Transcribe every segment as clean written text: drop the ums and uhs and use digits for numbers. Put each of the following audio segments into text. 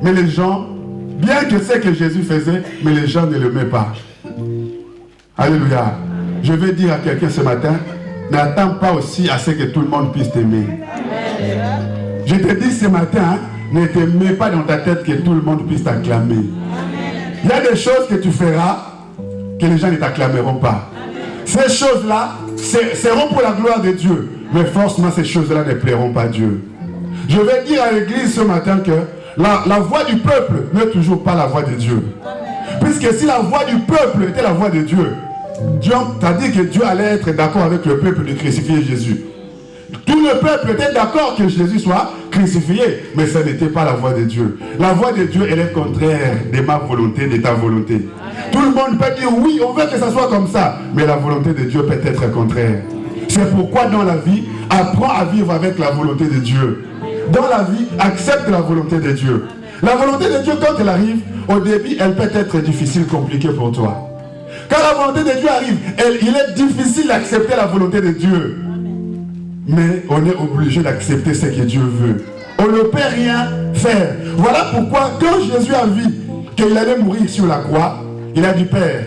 Mais les gens, bien que c'est que Jésus faisait, mais les gens ne l'aimaient pas. Alléluia. Je vais dire à quelqu'un ce matin, n'attends pas aussi à ce que tout le monde puisse t'aimer. Je te dis ce matin, ne te mets pas dans ta tête que tout le monde puisse t'acclamer. Il y a des choses que tu feras que les gens ne t'acclameront pas. Ces choses-là seront pour la gloire de Dieu. Mais forcément, ces choses-là ne plairont pas à Dieu. Je vais dire à l'église ce matin que la voix du peuple n'est toujours pas la voix de Dieu. Puisque si la voix du peuple était la voix de Dieu, Dieu t'a dit que Dieu allait être d'accord avec le peuple de crucifier Jésus. Tout le peuple était d'accord que Jésus soit crucifié, mais ce n'était pas la voix de Dieu. La voix de Dieu, elle est contraire de ma volonté, de ta volonté. Tout le monde peut dire oui, on veut que ça soit comme ça, mais la volonté de Dieu peut être contraire. C'est pourquoi dans la vie, apprends à vivre avec la volonté de Dieu. Dans la vie, accepte la volonté de Dieu. La volonté de Dieu, quand elle arrive, au début, elle peut être difficile, compliquée pour toi. Quand la volonté de Dieu arrive, il est difficile d'accepter la volonté de Dieu. Mais on est obligé d'accepter ce que Dieu veut. On ne peut rien faire. Voilà pourquoi, quand Jésus a vu qu'il allait mourir sur la croix, il a dit, Père,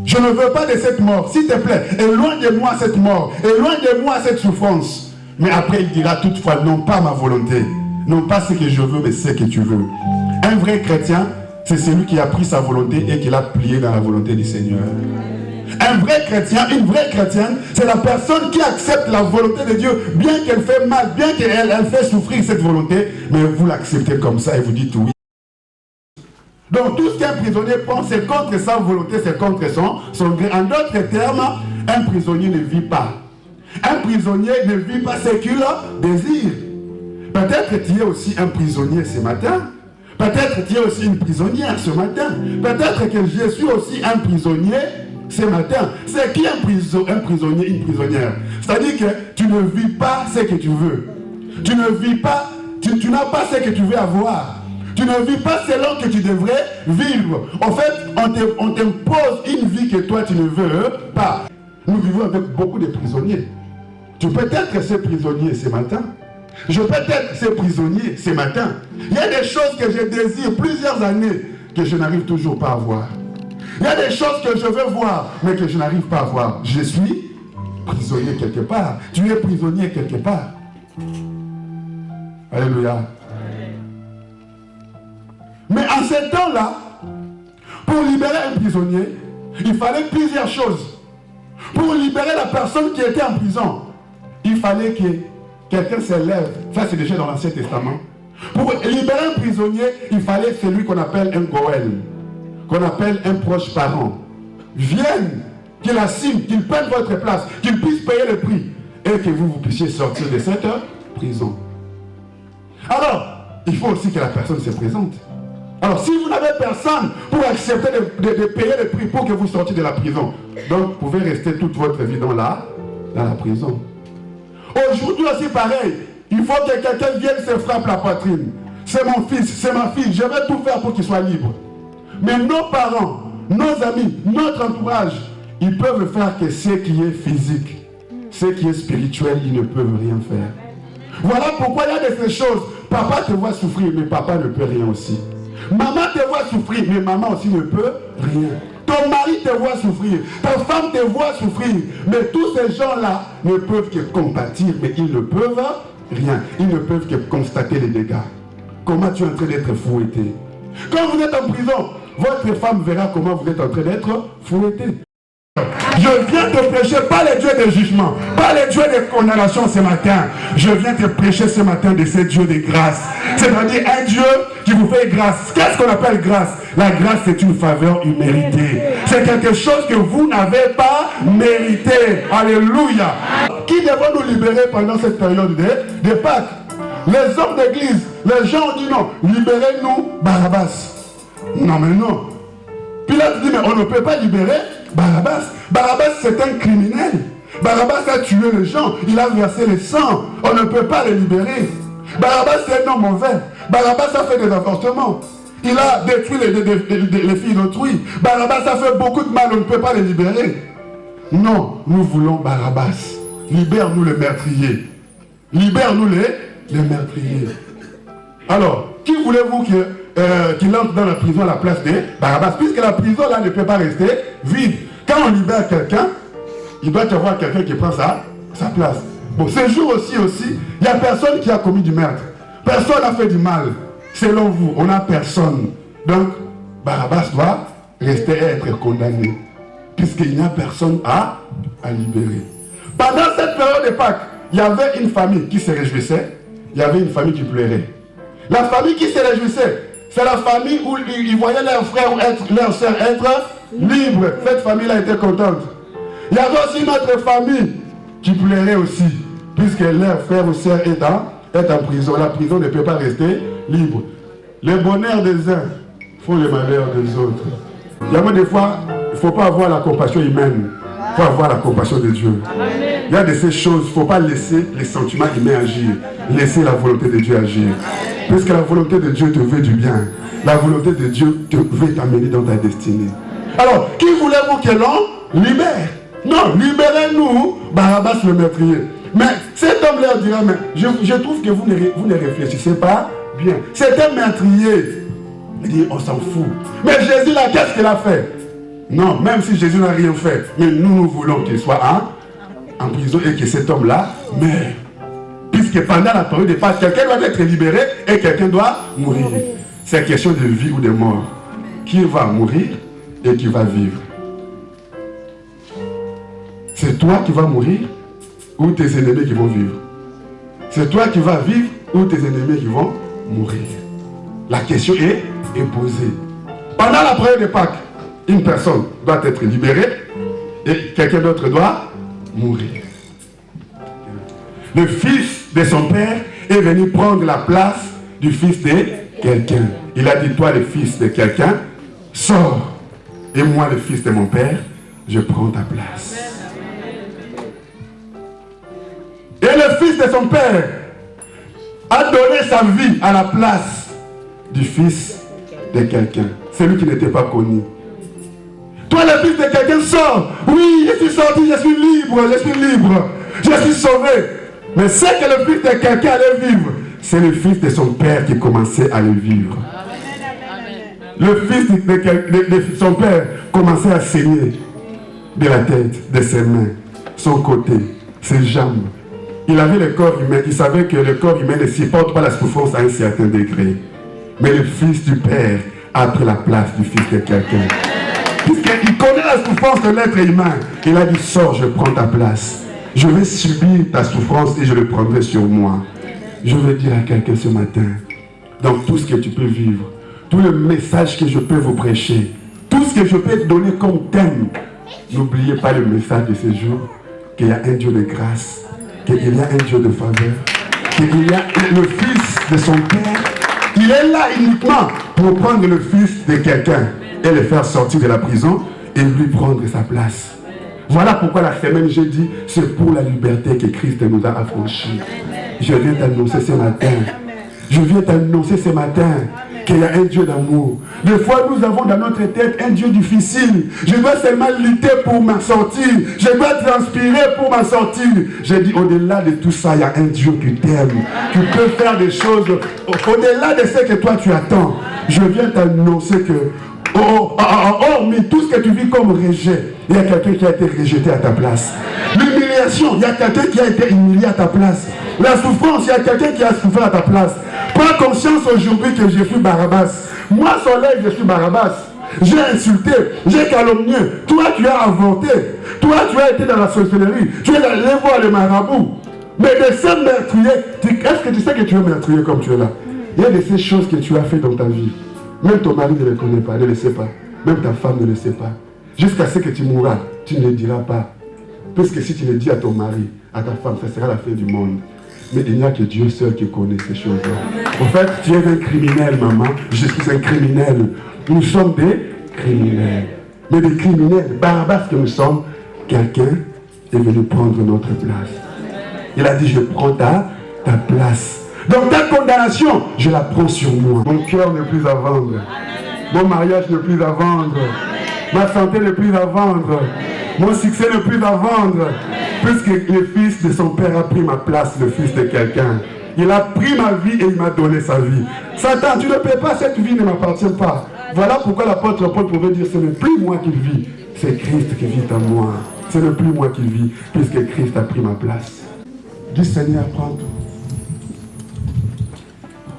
je ne veux pas de cette mort. S'il te plaît, éloigne de moi cette mort. Éloigne de moi cette souffrance. Mais après, il dira toutefois, non pas ma volonté. Non pas ce que je veux, mais ce que tu veux. Un vrai chrétien, c'est celui qui a pris sa volonté et qui l'a plié dans la volonté du Seigneur. Un vrai chrétien, une vraie chrétienne, c'est la personne qui accepte la volonté de Dieu, bien qu'elle fait mal, bien qu'elle fait souffrir cette volonté, mais vous l'acceptez comme ça et vous dites oui. Donc tout ce qu'un prisonnier pense, c'est contre sa volonté, c'est contre son gré. En d'autres termes, un prisonnier ne vit pas. Un prisonnier ne vit pas ce qu'il désire. Peut-être que tu es aussi un prisonnier ce matin. Peut-être que tu es aussi une prisonnière ce matin. Peut-être que je suis aussi un prisonnier ce matin. C'est qui un prisonnier, une prisonnière? C'est-à-dire que tu ne vis pas ce que tu veux. Tu ne vis pas, tu n'as pas ce que tu veux avoir. Tu ne vis pas selon que tu devrais vivre. En fait, on t'impose une vie que toi tu ne veux pas. Nous vivons avec beaucoup de prisonniers. Tu peux être ce prisonnier ce matin. Je peux être ce prisonnier ce matin. Il y a des choses que je désire plusieurs années que je n'arrive toujours pas à voir. Il y a des choses que je veux voir, mais que je n'arrive pas à voir. Je suis prisonnier quelque part. Tu es prisonnier quelque part. Alléluia. Mais en ce temps-là, pour libérer un prisonnier, il fallait plusieurs choses. Pour libérer la personne qui était en prison, il fallait que quelqu'un se lève. Ça, c'est déjà dans l'Ancien Testament. Pour libérer un prisonnier, il fallait celui qu'on appelle un Goël, qu'on appelle un proche parent. Vienne, qu'il assigne, qu'il prenne votre place, qu'il puisse payer le prix et que vous puissiez sortir de cette prison. Alors, il faut aussi que la personne se présente. Alors, si vous n'avez personne pour accepter de payer le prix pour que vous sortiez de la prison, donc vous pouvez rester toute votre vie dans la prison. Aujourd'hui aussi pareil, il faut que quelqu'un vienne se frapper la poitrine. C'est mon fils, c'est ma fille, je vais tout faire pour qu'il soit libre. Mais nos parents, nos amis, notre entourage, ils peuvent faire que ce qui est physique, ce qui est spirituel, ils ne peuvent rien faire. Voilà pourquoi il y a de ces choses. Papa te voit souffrir, mais papa ne peut rien aussi. Maman te voit souffrir, mais maman aussi ne peut rien. Ton mari te voit souffrir, ta femme te voit souffrir, mais tous ces gens-là ne peuvent que compatir, mais ils ne peuvent rien. Ils ne peuvent que constater les dégâts. Comment tu es en train d'être fouetté. Quand vous êtes en prison, votre femme verra comment vous êtes en train d'être fouetté. Je viens te prêcher pas les dieux de jugement, pas les dieux de condamnation ce matin. Je viens te prêcher ce matin de ces dieux de grâce. C'est-à-dire un Dieu qui vous fait grâce. Qu'est-ce qu'on appelle grâce? La grâce, c'est une faveur imméritée. C'est quelque chose que vous n'avez pas mérité. Alléluia. Qui devons nous libérer pendant cette période de Pâques? Les hommes d'église, les gens ont dit non, libérez-nous Barabbas. Non mais non. Pilate dit mais on ne peut pas libérer Barabbas. Barabbas c'est un criminel. Barabbas a tué les gens. Il a versé le sang. On ne peut pas le libérer. Barabbas c'est un homme mauvais. Barabbas a fait des avortements. Il a détruit les filles d'autrui. Barabbas a fait beaucoup de mal. On ne peut pas le libérer. Non, nous voulons Barabbas. Libère-nous les meurtriers. Libère-nous les meurtriers. Alors, qui voulez-vous qu'il entre dans la prison à la place de Barabbas? Puisque la prison là ne peut pas rester vide. Quand on libère quelqu'un, il doit y avoir quelqu'un qui prend sa place. Bon, ce jour aussi, il n'y a personne qui a commis du meurtre. Personne n'a fait du mal. Selon vous, on n'a personne. Donc, Barabbas doit rester et être condamné. Puisqu'il n'y a personne à libérer. Pendant cette période de Pâques, il y avait une famille qui se réjouissait. Il y avait une famille qui pleurait. La famille qui se réjouissait, c'est la famille où ils voyaient leurs frères ou leurs sœurs être libres. Cette famille-là était contente. Il y avait aussi une autre famille qui pleurait aussi, puisque leur frère ou sœur est en prison. La prison ne peut pas rester libre. Le bonheur des uns font le malheur des autres. Il y a des fois, il ne faut pas avoir la compassion humaine. Il faut avoir la compassion de Dieu. Il y a de ces choses, il ne faut pas laisser les sentiments humains agir. Laisser la volonté de Dieu agir. Puisque la volonté de Dieu te veut du bien. La volonté de Dieu te veut t'amener dans ta destinée. Alors, qui voulez-vous que l'on libère? Non, libérez-nous, Barabbas le meurtrier. Mais cet homme leur dira, mais je trouve que vous ne réfléchissez pas bien. C'est un meurtrier. Il dit, on s'en fout. Mais Jésus là, qu'est-ce qu'il a fait? Non, même si Jésus n'a rien fait, mais nous voulons qu'il soit en prison et que cet homme-là meure. Puisque pendant la période de Pâques, quelqu'un doit être libéré et quelqu'un doit mourir. C'est question de vie ou de mort. Qui va mourir et qui va vivre? C'est toi qui vas mourir ou tes ennemis qui vont vivre? C'est toi qui vas vivre ou tes ennemis qui vont mourir? La question est posée. Pendant la période de Pâques, une personne doit être libérée et quelqu'un d'autre doit mourir. Le fils de son père est venu prendre la place du fils de quelqu'un. Il a dit, toi le fils de quelqu'un, sors. Et moi le fils de mon père, je prends ta place. Et le fils de son père a donné sa vie à la place du fils de quelqu'un. Celui qui n'était pas connu. Toi le fils de quelqu'un, sors. Oui, je suis sorti, je suis libre, je suis sauvé. Mais c'est que le fils de quelqu'un allait vivre. C'est le fils de son père qui commençait à le vivre. Le fils de son père commençait à saigner de la tête, de ses mains, son côté, ses jambes. Il avait le corps humain. Il savait que le corps humain ne supporte pas la souffrance à un certain degré. Mais le fils du père a pris la place du fils de quelqu'un. Puisqu'il connaît la souffrance de l'être humain, il a dit, sors, je prends ta place. Je vais subir ta souffrance et je le prendrai sur moi. Je veux dire à quelqu'un ce matin, dans tout ce que tu peux vivre, tout le message que je peux vous prêcher, tout ce que je peux te donner comme thème, n'oubliez pas le message de ce jour, qu'il y a un Dieu de grâce, qu'il y a un Dieu de faveur, qu'il y a le fils de son père. Il est là uniquement pour prendre le fils de quelqu'un et le faire sortir de la prison et lui prendre sa place. Voilà pourquoi la semaine, j'ai dit, c'est pour la liberté que Christ nous a affranchis. Je viens t'annoncer ce matin. Je viens t'annoncer ce matin qu'il y a un Dieu d'amour. Des fois, nous avons dans notre tête un Dieu difficile. Je dois seulement lutter pour m'en sortir. Je dois transpirer pour m'en sortir. J'ai dit, au-delà de tout ça, il y a un Dieu qui t'aime. Qui peut faire des choses au-delà de ce que toi tu attends. Je viens t'annoncer que hormis tout ce que tu vis comme rejet, il y a quelqu'un qui a été rejeté à ta place. L'humiliation, il y a quelqu'un qui a été humilié à ta place. La souffrance, il y a quelqu'un qui a souffert à ta place. Prends conscience aujourd'hui que je suis Barabbas. Moi, Soleil, je suis Barabbas. J'ai insulté, j'ai calomnié. Toi, tu as avorté. Toi, tu as été dans la sorcellerie. Tu es allé voir le marabout. Mais de ce meurtrier, est-ce que tu sais que tu es meurtrier comme tu es là? Il y a de ces choses que tu as fait dans ta vie. Même ton mari ne le connaît pas, ne le sait pas. Même ta femme ne le sait pas. Jusqu'à ce que tu mourras, tu ne le diras pas. Parce que si tu le dis à ton mari, à ta femme, ça sera la fin du monde. Mais il n'y a que Dieu seul qui connaît ces choses-là. En fait, tu es un criminel, maman. Je suis un criminel. Nous sommes des criminels. Mais des criminels, Barabbas que nous sommes, quelqu'un est venu prendre notre place. Il a dit, je prends ta place. Donc ta condamnation, je la prends sur moi. Mon cœur n'est plus à vendre. Mon mariage n'est plus à vendre. Ma santé n'est plus à vendre. Mon succès n'est plus à vendre. Puisque le fils de son père a pris ma place, le fils de quelqu'un. Il a pris ma vie et il m'a donné sa vie. Satan, tu ne peux pas, cette vie ne m'appartient pas. Voilà pourquoi l'apôtre Paul pouvait dire, ce n'est plus moi qui vis, c'est Christ qui vit en moi. Ce n'est plus moi qui vis, puisque Christ a pris ma place. Dis Seigneur, prends tout.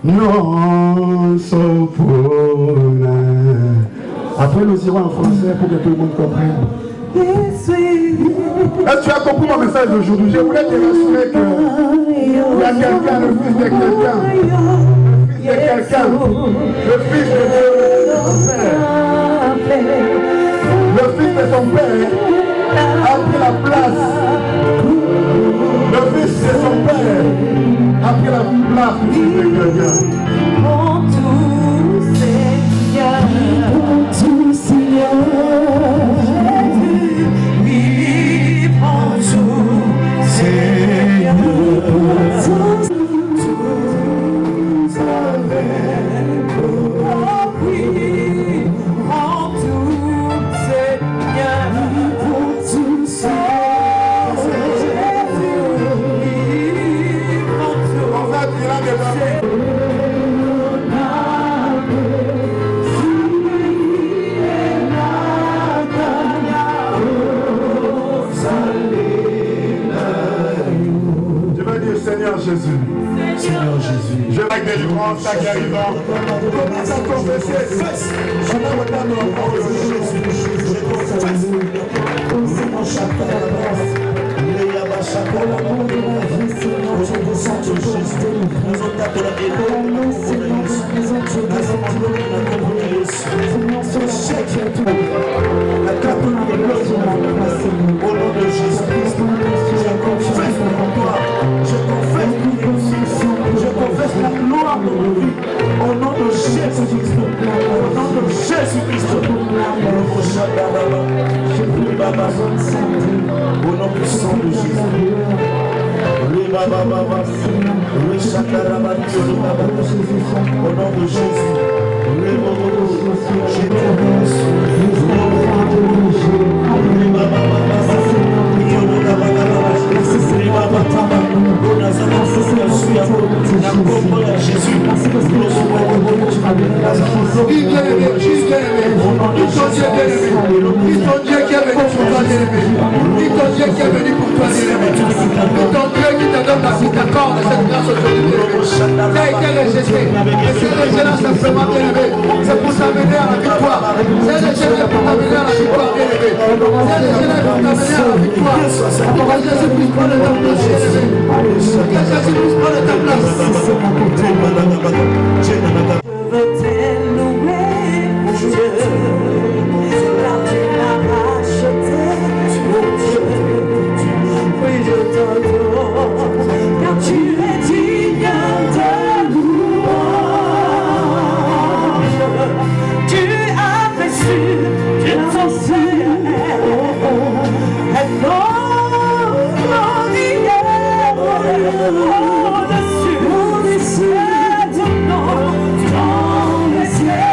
Non, sopona. Après, nous irons en français pour que tout le monde comprenne. Est-ce que tu as compris mon message d'aujourd'hui? Je voulais te rassurer qu'il y a quelqu'un, le fils de quelqu'un. Le fils de quelqu'un. Le fils de Dieu. Le fils de son père a pris la place. Le fils de son père a pris la place du fils de quelqu'un. Pour tout Seigneur, Jésus, oui, prends tout Seigneur, tout avec, oh oui, prends tout Seigneur, pour tout Seigneur, Jésus, oui, prends tout. En fait, il a des enfants. Seigneur Jésus. Seigneur Jésus. Je vais avec délivrance, ta guérison. Commence à confesser. Je vais regarder le corps de Jésus. Je confesse. Seigneur, chacun la grâce. Il y a ma chacun la mort de la vie, Seigneur. Nous sommes de Jésus. Nous sommes de la école. Seigneur, nous sommes de la Seigneur, ce chèque, la catholique de l'autre, au nom de Jésus-Christ, je confesse la gloire, je confesse la gloire de ma vie, au nom de Jésus-Christ, au nom de Jésus-Christ, au nom puissant de Jésus. Au nom de Jésus. C'est pour t'amener à la victoire. C'est le Seigneur pour t'amener à la victoire, bien aimé. C'est le Seigneur pour t'amener à la victoire. Pourquoi Jésus-Christ prend le temps de Jésus? Pourquoi Jésus-Christ prend le temps de Je veux t'élouer, mon Dieu, car tu m'as racheté, mon Dieu. Oui, je t'adore, car tu es digne de louange. Tu as reçu de ton Seigneur un nom glorieux au-dessus de ton nom dans les cieux.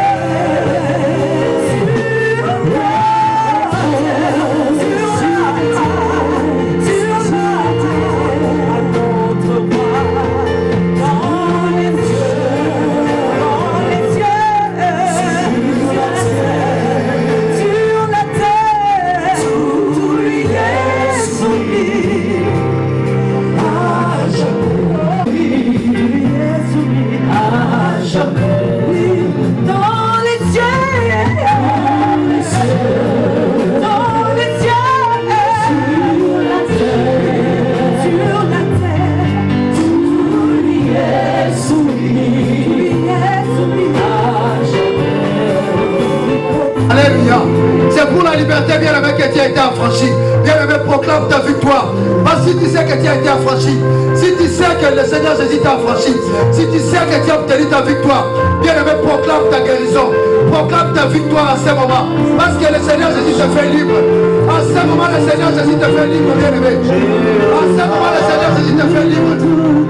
Alléluia. C'est pour la liberté, bien aimé, que tu as été affranchi. Bien aimé, proclame ta victoire. Parce que si tu sais que tu as été affranchi, si tu sais que le Seigneur Jésus t'a affranchi, si tu sais que tu as obtenu ta victoire, bien aimé, proclame ta guérison. Proclame ta victoire à ce moment. Parce que le Seigneur Jésus te fait libre. À ce moment, le Seigneur Jésus te fait libre, bien aimé. À ce moment, le Seigneur Jésus te fait libre.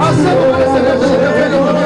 À ce moment, le Seigneur Jésus te fait libre, bien aimé.